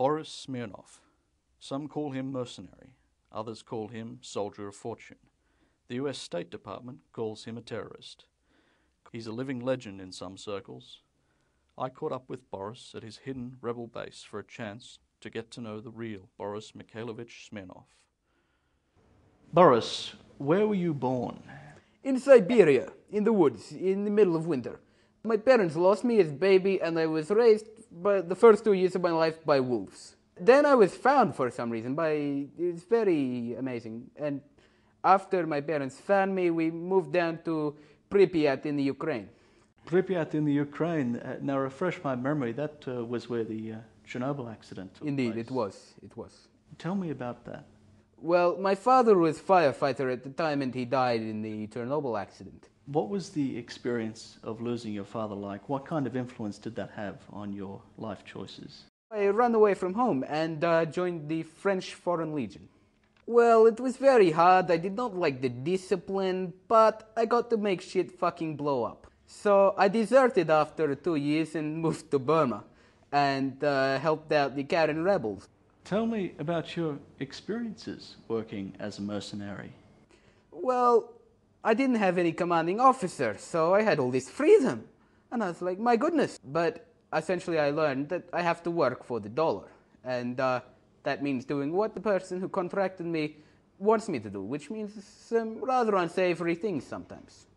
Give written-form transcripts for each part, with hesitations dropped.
Boris Smirnoff. Some call him mercenary, others call him soldier of fortune. The US State Department calls him a terrorist. He's a living legend in some circles. I caught up with Boris at his hidden rebel base for a chance to get to know the real Boris Mikalovitch Smirnoff. Boris, where were you born? In Siberia, in the woods, in the middle of winter. My parents lost me as a baby, and I was raised by the first 2 years of my life by wolves. Then I was found for some reason it's very amazing. And after my parents found me, we moved down to Pripyat in the Ukraine. Pripyat in the Ukraine. Now refresh my memory, that was where the Chernobyl accident took Indeed, place. it was. Tell me about that. Well, my father was a firefighter at the time, and he died in the Chernobyl accident. What was the experience of losing your father like? What kind of influence did that have on your life choices? I ran away from home and joined the French Foreign Legion. Well, it was very hard. I did not like the discipline, but I got to make shit fucking blow up. So I deserted after 2 years and moved to Burma and helped out the Karen rebels. Tell me about your experiences working as a mercenary. Well, I didn't have any commanding officer, so I had all this freedom. And I was like, my goodness. But essentially I learned that I have to work for the dollar. And that means doing what the person who contracted me wants me to do, which means some rather unsavory things sometimes.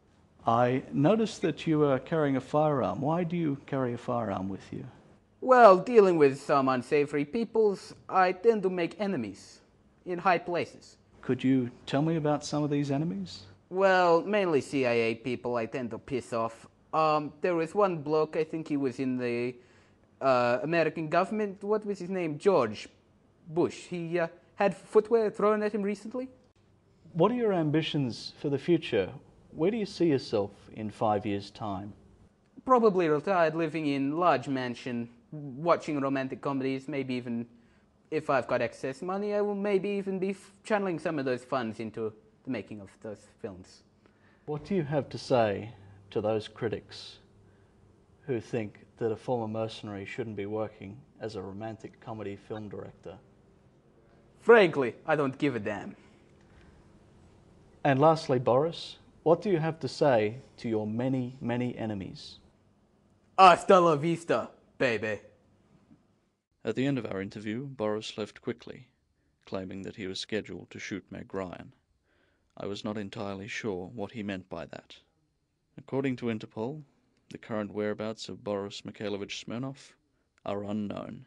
I noticed that you were carrying a firearm. Why do you carry a firearm with you? Well, dealing with some unsavory peoples, I tend to make enemies in high places. Could you tell me about some of these enemies? Well, mainly CIA people I tend to piss off. There was one bloke, I think he was in the American government. What was his name? George Bush. He had footwear thrown at him recently. What are your ambitions for the future? Where do you see yourself in 5 years' time? Probably retired, living in large mansion, watching romantic comedies, maybe even, if I've got excess money, I will maybe even be channeling some of those funds into the making of those films. What do you have to say to those critics who think that a former mercenary shouldn't be working as a romantic comedy film director? Frankly, I don't give a damn. And lastly, Boris, what do you have to say to your many, many enemies? Hasta la vista, baby. At the end of our interview, Boris left quickly, claiming that he was scheduled to shoot Meg Ryan. I was not entirely sure what he meant by that. According to Interpol, the current whereabouts of Boris Mikalovitch Smirnoff are unknown.